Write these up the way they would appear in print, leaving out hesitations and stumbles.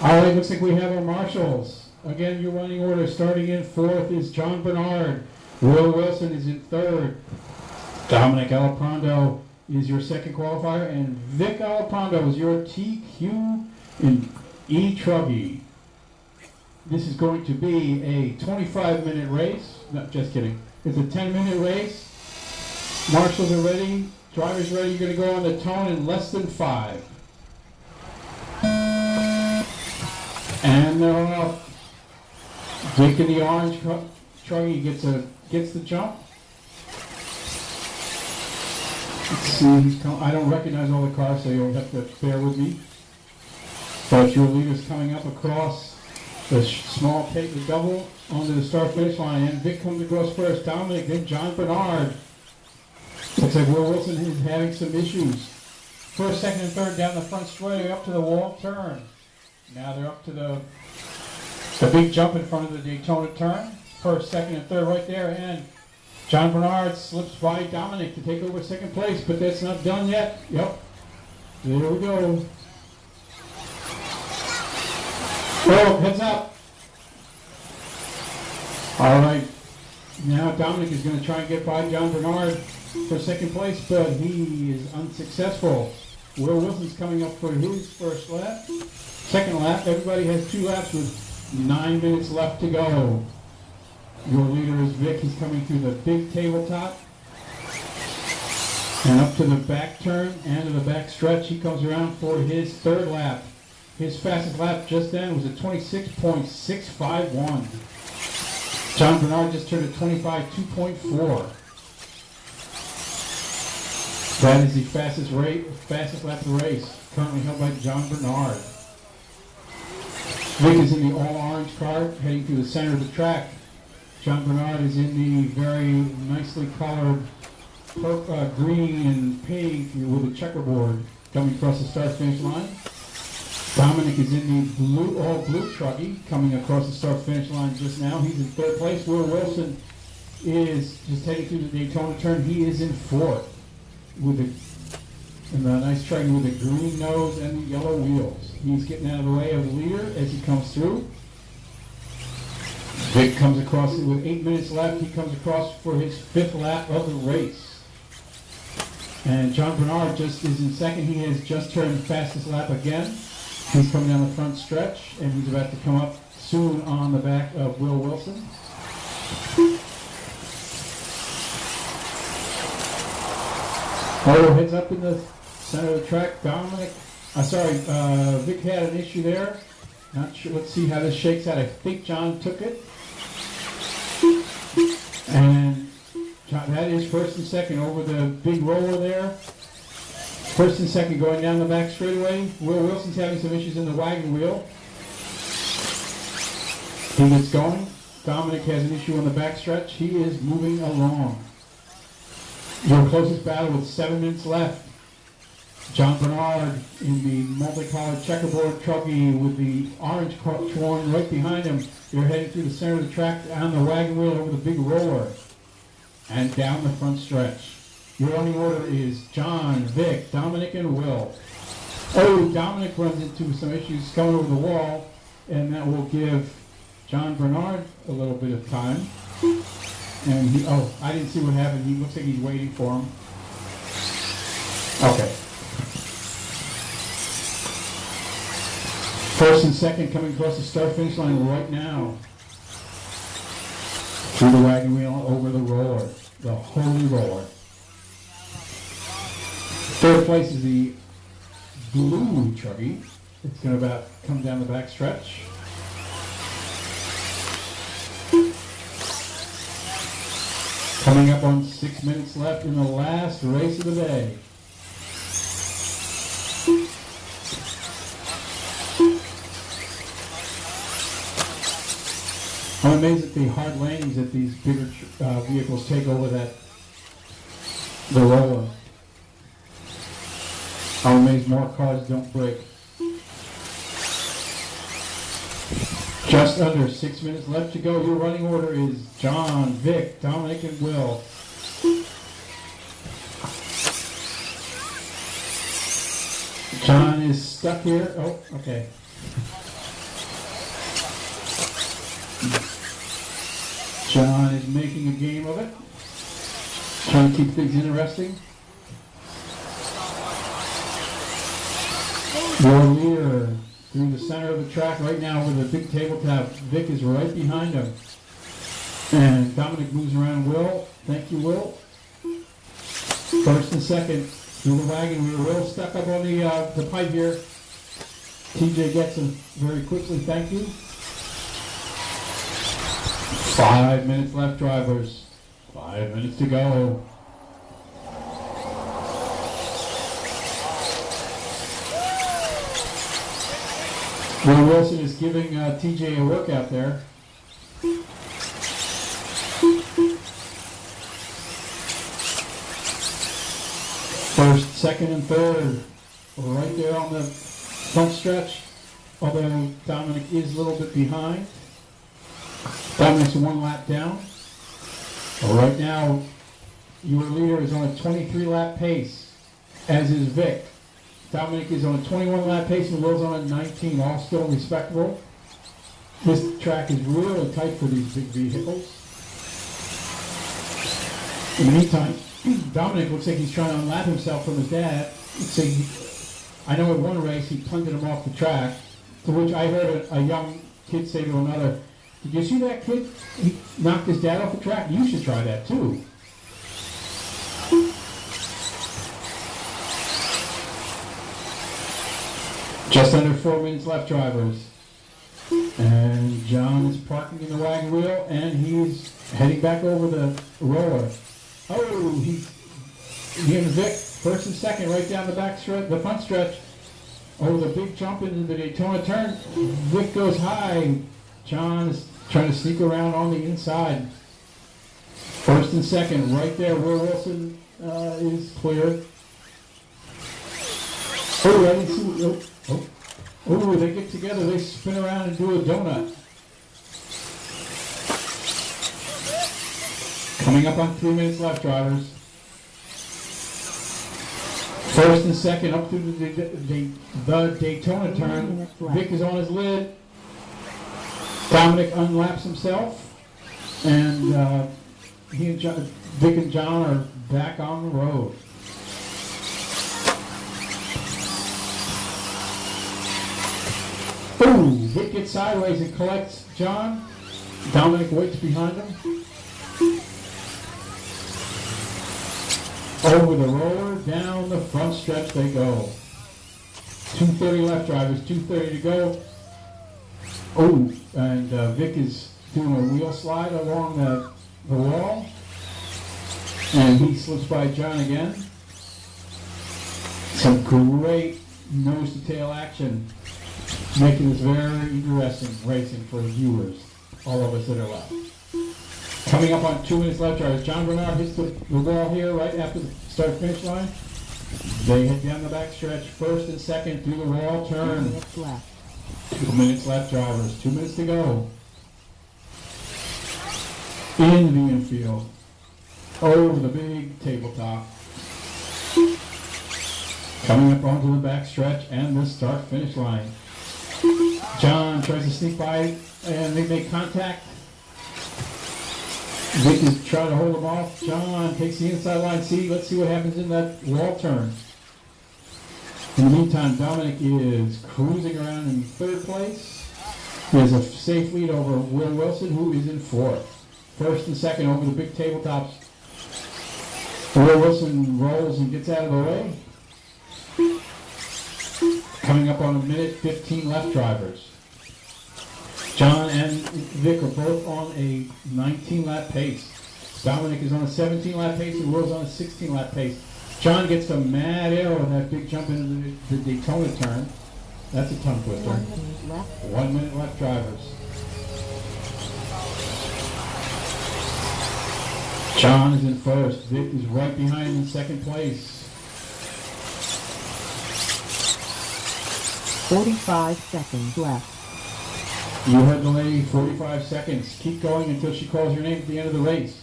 All right, looks like we have our marshals. Again, your running order starting in fourth is John Bernard. Will Wilson is in third. Dominic Alaprondo is your second qualifier, and Vic Alaprondo is your TQ in E-Truggy. This is going to be a 25-minute race. No, just kidding. It's a 10-minute race. Marshals are ready. Drivers ready. You're going to go on the tone in less than 5. And they're off. Vic in the orange Truggy gets the jump. Let's see, I don't recognize all the cars, so you'll have to bear with me. But your leader's coming up across the small tape, the double, onto the start finish line. And Vic comes across first, Dominic, then John Bernard. Looks like Will Wilson is having some issues. First, second, and third down the front straightaway up to the wall turn. Now they're up to the big jump in front of the Daytona turn. First, second, and third right there. And John Bernard slips by Dominic to take over second place, but that's not done yet. Yep. There we go. Oh, heads up. All right. Now Dominic is going to try and get by John Bernard for second place, but he is unsuccessful. Will Wilson's coming up for his first lap. Second lap. Everybody has 2 laps with 9 minutes left to go. Your leader is Vic. He's coming through the big tabletop and up to the back turn and to the back stretch. He comes around for his third lap. His fastest lap just then was a 26.651. John Bernard just turned a 25.2.4. That is the fastest lap of the race, currently held by John Bernard. Vic is in the all-orange car, heading through the center of the track. John Bernard is in the very nicely colored green and pink with a checkerboard coming across the start-finish line. Dominic is in the all-blue Truggy coming across the start-finish line just now. He's in third place. Will Wilson is just heading through the Daytona turn. He is in fourth with a nice Truggy with a green nose and the yellow wheels. He's getting out of the way of the leader as he comes through. Vic comes across it with 8 minutes left. He comes across for his 5th lap of the race. And John Bernard just is in second. He has just turned the fastest lap again. He's coming down the front stretch, and he's about to come up soon on the back of Will Wilson. Oh, heads up in the center of the track. Vic had an issue there. Not sure. Let's see how this shakes out. I think John took it. And that is first and second over the big roller there. First and second going down the back straightaway. Will Wilson's having some issues in the wagon wheel. He gets going. Dominic has an issue on the back stretch. He is moving along. Your closest battle with 7 minutes left. John Bernard in the multicolored checkerboard Truggy with the orange torn right behind him. You're heading through the center of the track on the wagon wheel over the big roller and down the front stretch. Your running order is John, Vic, Dominic, and Will. Oh, Dominic runs into some issues coming over the wall, and that will give John Bernard a little bit of time. And I didn't see what happened. He looks like he's waiting for him. Okay. First and second coming across the start-finish line right now. Through the wagon wheel over the roller, the holy roller. Third place is the blue Truggy. It's going to come down the back stretch. Coming up on 6 minutes left in the last race of the day. I'm amazed at the hard landings that these bigger vehicles take over the roller. I'm amazed more cars don't break. Just under 6 minutes left to go. Your running order is John, Vic, Dominic, and Will. John is stuck here. Oh, okay. John is making a game of it. Trying to keep things interesting. Your leader through the center of the track right now with a big tabletop. Vic is right behind him. And Dominic moves around Will. Thank you, Will. First and second through the wagon wheel. Will stuck up on the pipe here. TJ gets him very quickly. Thank you. 5 minutes left, drivers. 5 minutes to go. Will Wilson is giving TJ a workout there. First, second, and third, right there on the front stretch, although Dominic is a little bit behind. Dominic's 1 lap down. Right now, your leader is on a 23-lap pace, as is Vic. Dominic is on a 21-lap pace and Will's on a 19, all still respectable. This track is really tight for these big vehicles. In the meantime, Dominic looks like he's trying to unlap himself from his dad. I know at one race he punted him off the track, to which I heard a young kid say to another, "Did you see that kid? He knocked his dad off the track. You should try that too." Just under 4 minutes left, drivers. And John is parking in the wagon wheel, and he's heading back over the roller. Oh, he and Vic, first and second, right down the back stretch, the front stretch. Oh, the big jump into the Daytona turn. Vic goes high. John is trying to sneak around on the inside. First and second, right there. Will Wilson is clear. Oh, I didn't see. Oh, they get together. They spin around and do a donut. Coming up on 3 minutes left, drivers. First and second up through the Daytona turn. Vic is on his lid. Dominic unlaps himself. And Vic and John are back on the road. Ooh, Vic gets sideways and collects John. Dominic waits behind him. Over the roller, down the front stretch they go. 2:30 left, drivers, 2:30 to go. Oh, and Vic is doing a wheel slide along the wall. And he slips by John again. Some great nose-to-tail action, making this very interesting racing for the viewers, all of us that are left. Coming up on 2 minutes left, drivers. John Bernard hits the wall here right after the start-finish line. They head down the back stretch, first and second through the wall turn. 2 minutes left. 2 minutes left, drivers. 2 minutes to go. In the infield. Over the big tabletop. Coming up onto the back stretch and the start-finish line. John tries to sneak by and they make contact. Vic is trying to hold him off. John takes the inside line. Let's see what happens in that wall turn. In the meantime, Dominic is cruising around in third place. He has a safe lead over Will Wilson, who is in fourth. First and second over the big tabletops. Will Wilson rolls and gets out of the way. Coming up on a minute 15 left, drivers. John and Vic are both on a 19-lap pace. Dominic is on a 17-lap pace and Will's on a 16-lap pace. John gets a mad arrow in that big jump into the Daytona turn. That's a tongue twister. 1 minute left. 1 minute left, drivers. John is in first. Vic is right behind him in second place. 45 seconds left. You heard the lady, 45 seconds. Keep going until she calls your name at the end of the race.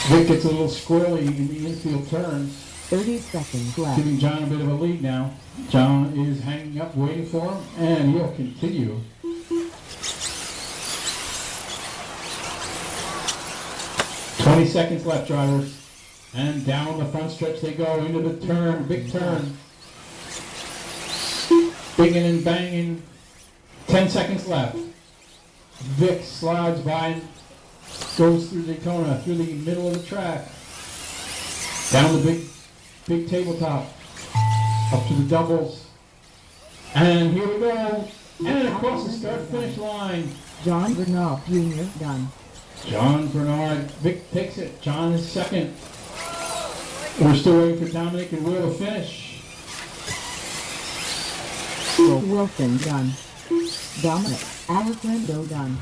Vic gets a little squirrely in the infield turns. 30 seconds left. Giving John a bit of a lead now. John is hanging up, waiting for him, and he'll continue. "20 seconds left, drivers. And down the front stretch they go into the turn, big turn. Bigging and banging. 10 seconds left. Vic slides by, goes through Daytona, through the middle of the track. Down the big tabletop. Up to the doubles. And here we go. And across the start-finish line. John Bernal Jr. done. John Bernard, Vic takes it. John is second. We're still waiting for Dominic and Will to finish. Wilson done. Dominic Alessandro done.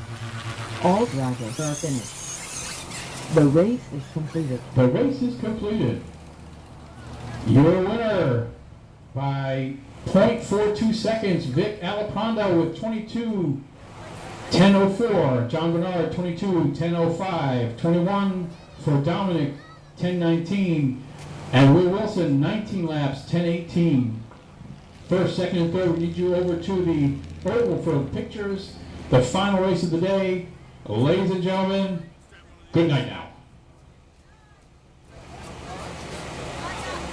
All drivers are finished. The race is completed. The race is completed. Your winner by 0.42 seconds, Vic Alapranda with 22:10:04. John Bernard 22:10:05. 21 for Dominic 10:19. And Will Wilson 19 laps 10:18. First, second, and third, we need you over to the oval for the pictures. The final race of the day. Ladies and gentlemen, good night now.